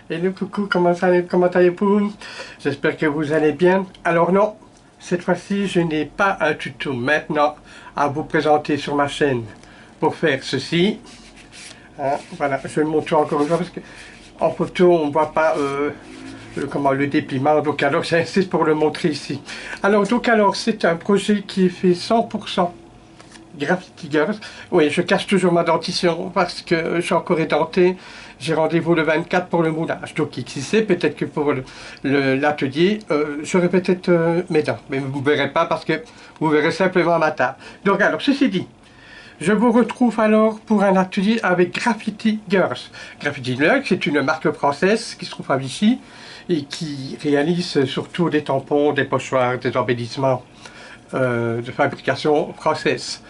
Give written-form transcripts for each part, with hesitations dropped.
Hello, coucou, comment allez-vous? J'espère que vous allez bien. Alors non, cette fois-ci, je n'ai pas un tuto maintenant à vous présenter sur ma chaîne pour faire ceci. Hein, voilà, je le montre encore une fois parce que en photo, on ne voit pas le dépliement. Donc alors, j'insiste pour le montrer ici. Alors, c'est un projet qui est fait 100% Graffiti Girls. Oui, je cache toujours ma dentition parce que je suis encore édenté. J'ai rendez-vous le 24 pour le moulage. Donc, qui sait, peut-être que pour l'atelier, j'aurai peut-être mes dents. Mais vous ne verrez pas parce que vous verrez simplement ma table. Donc, alors, ceci dit, je vous retrouve alors pour un atelier avec Graffiti Girls. Graffiti Girls, c'est une marque française qui se trouve à Vichy et qui réalise surtout des tampons, des pochoirs, des embellissements de fabrication française.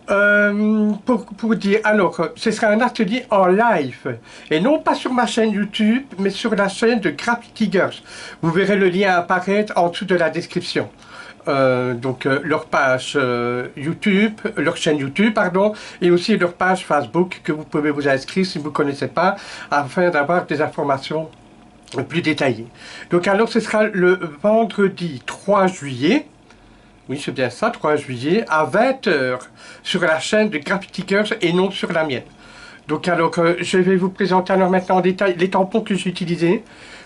Pour dire, alors, ce sera un atelier en live, et non pas sur ma chaîne YouTube, mais sur la chaîne de Graffiti Girls. Vous verrez le lien apparaître en dessous de la description. Leur page YouTube, leur chaîne YouTube, pardon, et aussi leur page Facebook que vous pouvez vous inscrire si vous ne connaissez pas, afin d'avoir des informations plus détaillées. Donc alors, ce sera le vendredi 3 juillet, oui, c'est bien ça, 3 juillet, à 20 h sur la chaîne de Graffiti Girls et non sur la mienne. Donc alors, je vais vous présenter alors maintenant en détail les tampons que j'ai utilisés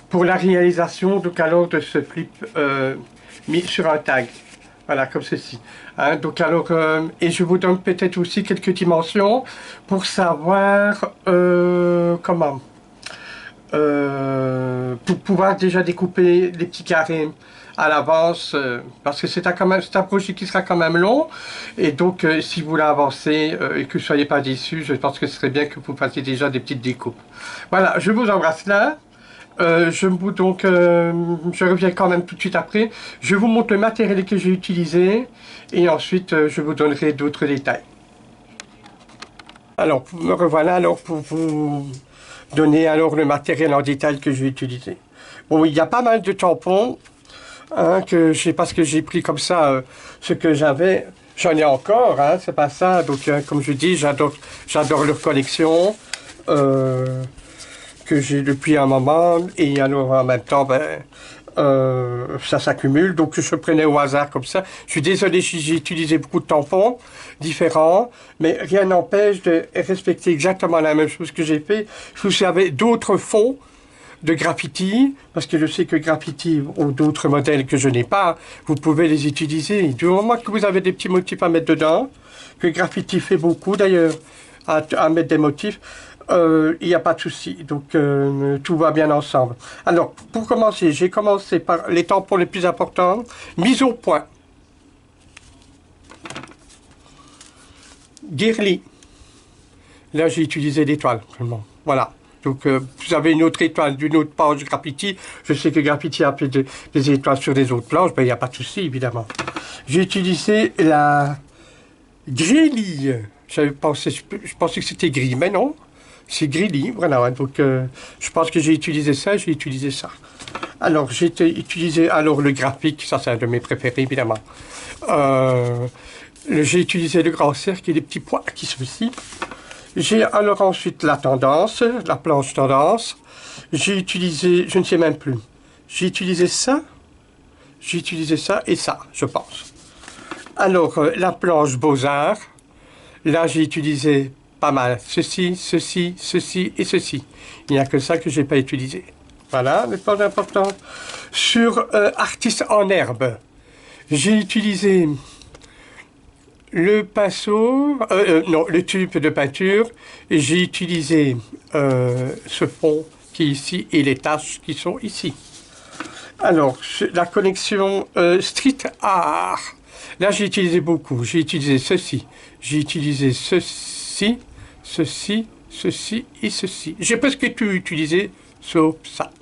pour la réalisation donc alors de ce flip mis sur un tag. Voilà, comme ceci. Hein, donc alors, et je vous donne peut-être aussi quelques dimensions pour savoir comment. Pour pouvoir déjà découper les petits carrés à l'avance, parce que c'est un projet qui sera quand même long, et donc si vous voulez avancer et que vous ne soyez pas déçus, je pense que ce serait bien que vous fassiez déjà des petites découpes. Voilà, je vous embrasse là. Je reviens quand même tout de suite après. Je vous montre le matériel que j'ai utilisé et ensuite je vous donnerai d'autres détails. Alors, me revoilà alors pour vous donner alors le matériel en détail que j'ai utilisé. Bon, il y a pas mal de tampons hein, parce que j'ai pris comme ça ce que j'avais. J'en ai encore, hein, c'est pas ça. Donc, comme je dis, j'adore leur collection que j'ai depuis un moment. Et alors, en même temps, ça s'accumule. Donc, je prenais au hasard comme ça. Je suis désolé, j'ai utilisé beaucoup de tampons différents, mais rien n'empêche de respecter exactement la même chose que j'ai fait. Vous avez d'autres fonds de graffiti, parce que je sais que graffiti ou d'autres modèles que je n'ai pas, vous pouvez les utiliser. Du moment que vous avez des petits motifs à mettre dedans, que graffiti fait beaucoup d'ailleurs, à mettre des motifs, il n'y a pas de souci. Donc tout va bien ensemble. Alors, pour commencer, j'ai commencé par les tampons les plus importants, mise au point. Girly. Là, j'ai utilisé l'étoile, seulement. Voilà. Donc, vous avez une autre étoile d'une autre page Graffiti. Je sais que Graffiti a fait des étoiles sur des autres planches, mais il n'y a pas de souci, évidemment. J'ai utilisé la Grilly. Je pensais que c'était gris, mais non. C'est Grilly, voilà. Donc, je pense que j'ai utilisé ça, j'ai utilisé ça. Alors, j'ai utilisé alors le graphique, ça c'est un de mes préférés, évidemment. J'ai utilisé le grand cercle et les petits points qui sont ici. J'ai alors ensuite la tendance, la planche tendance. J'ai utilisé, je ne sais même plus. J'ai utilisé ça et ça, je pense. Alors, la planche Beaux-Arts. Là, j'ai utilisé pas mal. Ceci, ceci, ceci et ceci. Il n'y a que ça que je n'ai pas utilisé. Voilà, les planches importantes. Sur Artiste en herbe, j'ai utilisé le pinceau, non, le tube de peinture, et j'ai utilisé ce fond qui est ici et les taches qui sont ici. Alors, la collection Street Art, là j'ai utilisé beaucoup, j'ai utilisé ceci, j'ai utilisé ceci, ceci, ceci et ceci. J'ai presque tout utilisé sauf ça.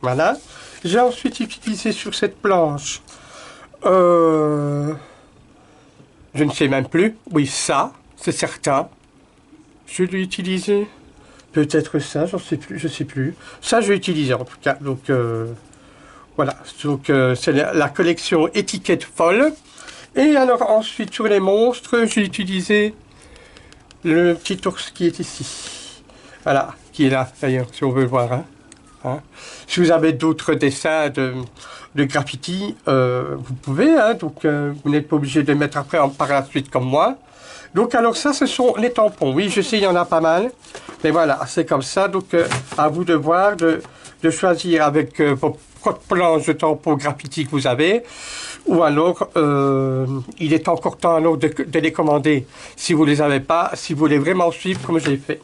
Voilà. J'ai ensuite utilisé sur cette planche je ne sais même plus. Oui, ça, c'est certain. Je l'ai utilisé. Peut-être ça, j'en sais plus, je sais plus. Ça, je l'ai utilisé en tout cas. Donc, voilà. Donc, c'est la collection étiquette folle. Et alors, ensuite, sur les monstres, j'ai utilisé le petit ours qui est ici. Voilà, qui est là, d'ailleurs, si on veut le voir. Hein. Hein. Si vous avez d'autres dessins de graffiti, vous pouvez, hein, donc vous n'êtes pas obligé de mettre après par la suite comme moi. Donc alors ça, ce sont les tampons. Oui, je sais, il y en a pas mal, mais voilà, c'est comme ça. Donc à vous de voir, de choisir avec vos planches de tampons graffiti que vous avez, ou alors il est encore temps alors de les commander si vous ne les avez pas, si vous voulez vraiment suivre comme j'ai fait.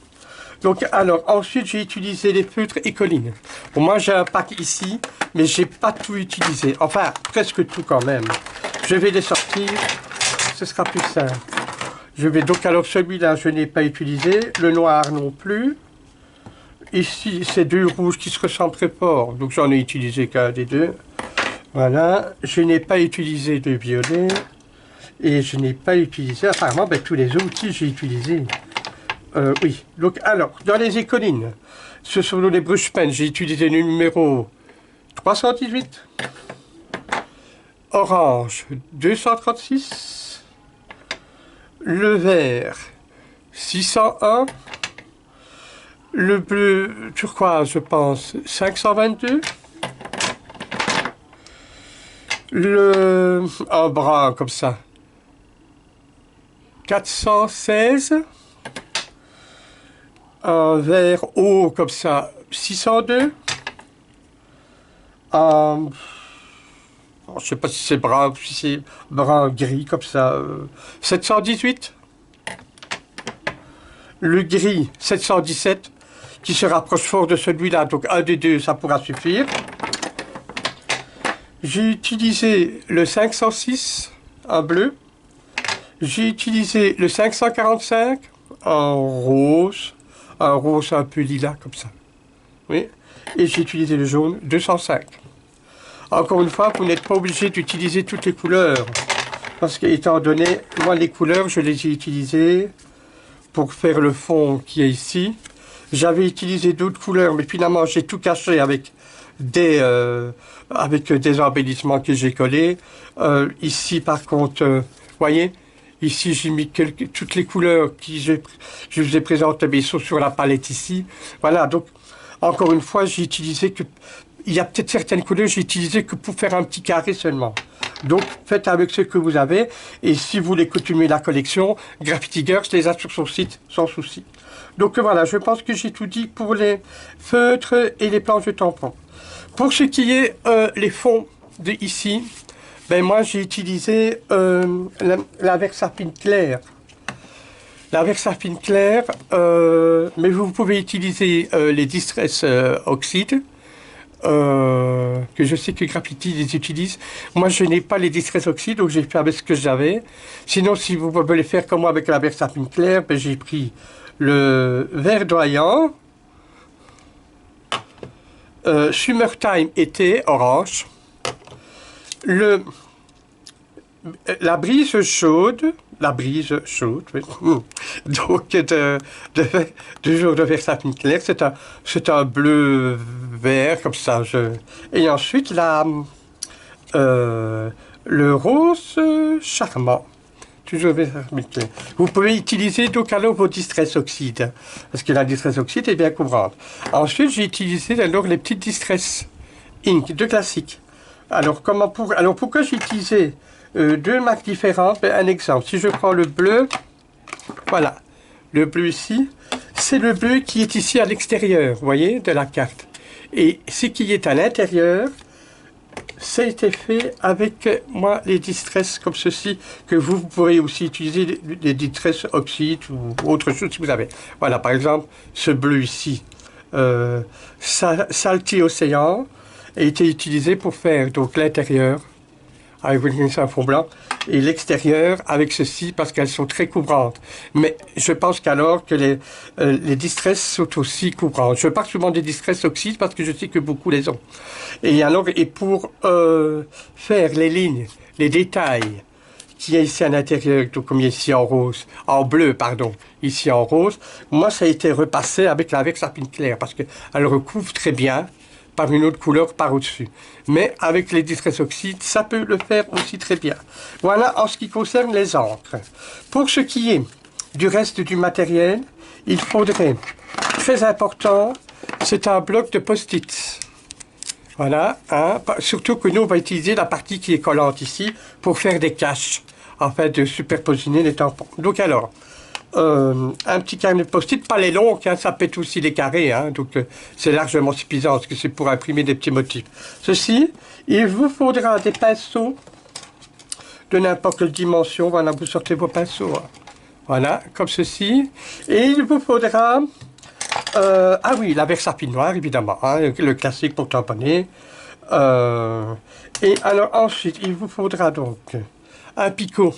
Donc, alors, ensuite, j'ai utilisé les feutres Ecoline. Bon, moi, j'ai un pack ici, mais j'ai pas tout utilisé. Enfin, presque tout quand même. Je vais les sortir, ce sera plus simple. Donc, alors, celui-là, je n'ai pas utilisé. Le noir non plus. Ici, c'est deux rouges qui se ressemblent très fort. Donc, j'en ai utilisé qu'un des deux. Voilà. Je n'ai pas utilisé de violet. Et je n'ai pas utilisé, apparemment, ben, tous les outils, j'ai utilisé. Oui, donc alors, dans les Ecolines, ce sont les brush pens, j'ai utilisé le numéro 318, orange 236, le vert 601, le bleu turquoise, je pense, 522, en brun comme ça, 416, un vert haut comme ça, 602. Je ne sais pas si c'est brun, si c'est brun gris comme ça, 718. Le gris, 717, qui se rapproche fort de celui-là, donc un des deux, ça pourra suffire. J'ai utilisé le 506 en bleu. J'ai utilisé le 545 en rose. Un rose un peu lilas comme ça. Oui. Et j'ai utilisé le jaune 205. Encore une fois, vous n'êtes pas obligé d'utiliser toutes les couleurs. Parce que, étant donné, moi, les couleurs, je les ai utilisées pour faire le fond qui est ici. J'avais utilisé d'autres couleurs, mais finalement, j'ai tout caché avec des embellissements que j'ai collés. Ici, par contre, voyez, ici, j'ai mis toutes les couleurs que je vous ai présentées, mais ils sont sur la palette ici. Voilà, donc, encore une fois, j'ai utilisé que... Il y a peut-être certaines couleurs, j'ai utilisé que pour faire un petit carré seulement. Donc, faites avec ce que vous avez. Et si vous voulez continuer la collection, Graffiti Girls les a sur son site, sans souci. Donc, voilà, je pense que j'ai tout dit pour les feutres et les planches de tampons. Pour ce qui est les fonds de ici, ben moi, j'ai utilisé la Versapine claire. La Versapine claire, mais vous pouvez utiliser les Distress Oxide, que je sais que Graffiti les utilise. Moi, je n'ai pas les Distress Oxide, donc j'ai fait avec ce que j'avais. Sinon, si vous voulez faire comme moi avec la Versapine claire, ben, j'ai pris le verdoyant, Summertime été, orange, la brise chaude, oui. Donc toujours de Versapine clair, c'est un bleu vert comme ça. Et ensuite le rose charmant, toujours Versapine clair. Vous pouvez utiliser donc alors vos Distress Oxide, parce que la Distress Oxide est bien couvrante. Ensuite j'ai utilisé alors les petites Distress Ink de classique. Alors pourquoi j'ai utilisé deux marques différentes? Un exemple, si je prends le bleu, voilà, le bleu ici, c'est le bleu qui est ici à l'extérieur, vous voyez, de la carte. Et ce qui est à l'intérieur, ça a été fait avec moi les Distress comme ceci, que vous pourrez aussi utiliser les Distress Oxide ou autre chose si vous avez. Voilà, par exemple, ce bleu ici, Salty Océan, a été utilisé pour faire donc l'intérieur avec un fond blanc et l'extérieur avec ceci parce qu'elles sont très couvrantes. Mais je pense qu'alors que les Distress sont aussi couvrantes. Je parle souvent des Distress Oxide parce que je sais que beaucoup les ont. Et pour faire les lignes, les détails qui est ici à l'intérieur, tout comme ici en bleu, ici en rose, moi ça a été repassé avec la Versapine claire parce qu'elle recouvre très bien par une autre couleur par au-dessus. Mais avec les Distress Oxide, ça peut le faire aussi très bien. Voilà en ce qui concerne les encres. Pour ce qui est du reste du matériel, il faudrait, très important, c'est un bloc de post-it. Voilà, hein. Surtout que nous, on va utiliser la partie qui est collante ici pour faire des caches, en fait, de superpositionner les tampons. Donc alors, un petit carnet de post-it, pas les longs, hein, ça pète aussi les carrés, hein, donc c'est largement suffisant, parce que c'est pour imprimer des petits motifs. Ceci, il vous faudra des pinceaux de n'importe quelle dimension. Voilà, vous sortez vos pinceaux. Hein. Voilà, comme ceci. Et il vous faudra... ah oui, la Versapine noire, évidemment, hein, le classique pour tamponner. Et alors ensuite, il vous faudra donc un picot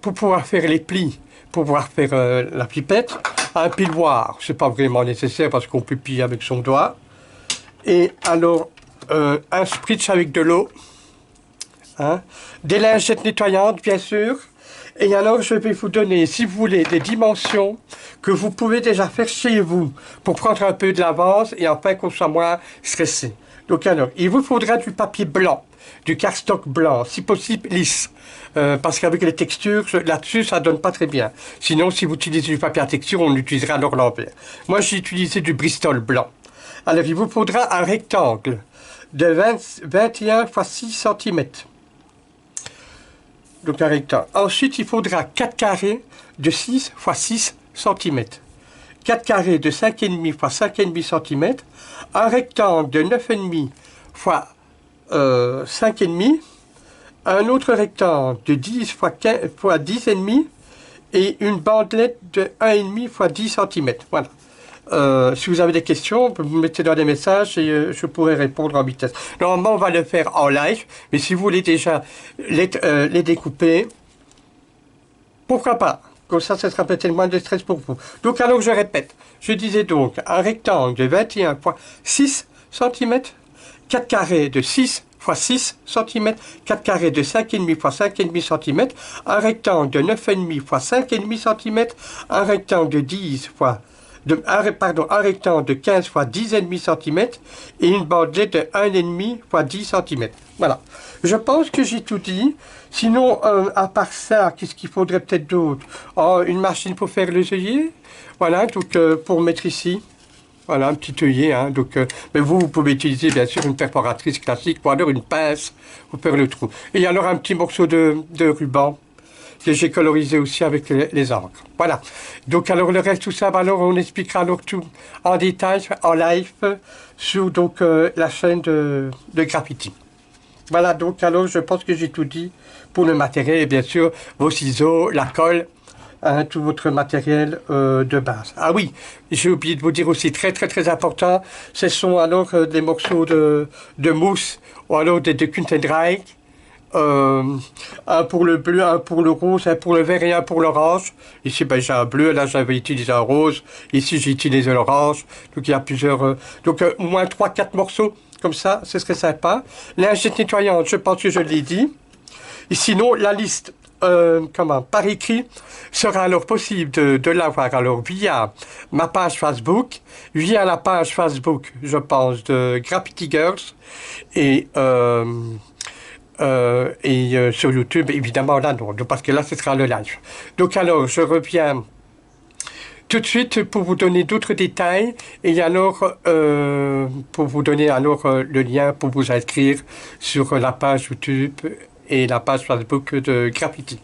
pour pouvoir faire les plis, pour pouvoir faire la pipette. Un piloir, c'est pas vraiment nécessaire parce qu'on peut plier avec son doigt. Et alors, un spritz avec de l'eau. Hein, des lingettes nettoyantes, bien sûr. Et alors, je vais vous donner, si vous voulez, des dimensions que vous pouvez déjà faire chez vous pour prendre un peu de l'avance et enfin qu'on soit moins stressé. Donc alors, il vous faudra du papier blanc, du cardstock blanc, si possible lisse. Parce qu'avec les textures, là-dessus, ça donne pas très bien. Sinon, si vous utilisez du papier à texture, on utilisera alors l'envers. Moi, j'ai utilisé du Bristol blanc. Alors, il vous faudra un rectangle de 21 x 6 cm. Donc un rectangle. Ensuite, il faudra 4 carrés de 6 x 6 cm. 4 carrés de 5,5 x 5,5 cm. Un rectangle de 9,5 x 5,5. Un autre rectangle de 10 x 10,5. Et une bandelette de 1,5 x 10 cm. Voilà. Si vous avez des questions, vous me mettez dans les messages et je pourrai répondre en vitesse. Normalement, on va le faire en live, mais si vous voulez déjà les découper, pourquoi pas? Comme ça sera peut-être moins de stress pour vous. Donc, alors, je répète. Je disais donc un rectangle de 21 x 6 cm, 4 carrés de 6 x 6 cm, 4 carrés de 5,5 x 5,5 cm, un rectangle de 9,5 x 5,5 cm, un rectangle de 10 x un rectangle de 15 x 10,5 cm et une bandelette de 1,5 x 10 cm. Voilà. Je pense que j'ai tout dit. Sinon, à part ça, qu'est-ce qu'il faudrait peut-être d'autre? Oh, une machine pour faire les œillets. Voilà, donc pour mettre ici. Voilà, un petit œillet. Hein, donc, mais vous pouvez utiliser bien sûr une perforatrice classique ou alors une pince pour faire le trou. Et alors un petit morceau de ruban que j'ai colorisé aussi avec les encres. Voilà. Donc alors le reste, tout ça, alors on expliquera alors tout en détail, en live, sur donc la chaîne de Graffiti. Voilà, donc alors je pense que j'ai tout dit pour le matériel et bien sûr vos ciseaux, la colle, hein, tout votre matériel de base. Ah oui, j'ai oublié de vous dire aussi, très très très important, ce sont alors des morceaux de mousse ou alors de Kuntendreich. Un pour le bleu, un pour le rose, un pour le vert et un pour l'orange. Ici, ben, j'ai un bleu, là j'avais utilisé un rose. Ici, j'ai utilisé l'orange. Donc il y a plusieurs... donc au moins 3-4 morceaux, comme ça, ce serait sympa. Lingette nettoyante, je pense que je l'ai dit. Et sinon, la liste, par écrit, sera alors possible de l'avoir alors via ma page Facebook, via la page Facebook, je pense, de Graffiti Girls, et sur YouTube, évidemment, là, non, parce que là, ce sera le live. Donc, alors, je reviens tout de suite pour vous donner d'autres détails et alors, pour vous donner alors le lien pour vous inscrire sur la page YouTube et la page Facebook de Graffiti.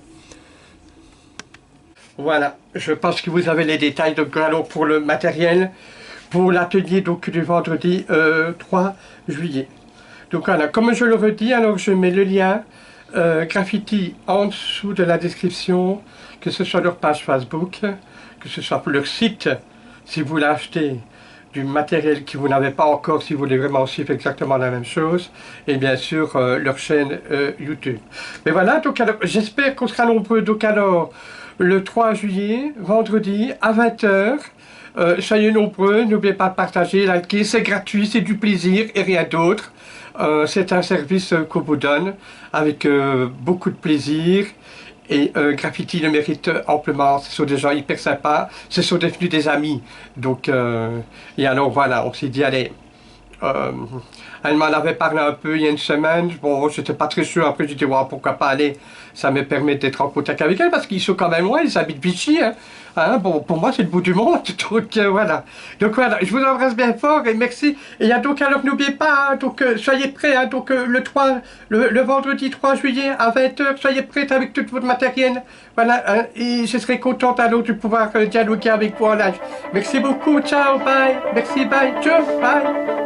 Voilà, je pense que vous avez les détails donc, alors, pour le matériel, pour l'atelier donc du vendredi 3 juillet. Donc voilà, comme je le redis, alors je mets le lien Graffiti en dessous de la description, que ce soit leur page Facebook, que ce soit pour leur site, si vous voulez acheter du matériel que vous n'avez pas encore, si vous voulez vraiment suivre exactement la même chose, et bien sûr leur chaîne YouTube. Mais voilà, donc alors j'espère qu'on sera nombreux, donc alors le 3 juillet, vendredi, à 20 h. Soyez nombreux, n'oubliez pas de partager, liker, c'est gratuit, c'est du plaisir et rien d'autre. C'est un service qu'on vous donne avec beaucoup de plaisir et Graffiti le mérite amplement. Ce sont des gens hyper sympas, ce sont devenus des amis. Donc, et alors voilà, on s'est dit, allez, Euh, Elle m'en avait parlé un peu il y a une semaine. Bon, j'étais pas très sûr. Après, j'ai dit, ouais, pourquoi pas aller. Ça me permet d'être en contact avec elle parce qu'ils sont quand même loin. Ils habitent Vichy. Hein. Hein, bon, pour moi, c'est le bout du monde. Donc voilà, je vous embrasse bien fort et merci. Et donc, alors, n'oubliez pas, hein, donc, soyez prêts. Hein, donc, le vendredi 3 juillet à 20h, soyez prêts avec tout votre matériel. Voilà, hein, et je serai contente alors de pouvoir dialoguer avec vous en live. Merci beaucoup. Ciao, bye. Merci, bye. Ciao, bye.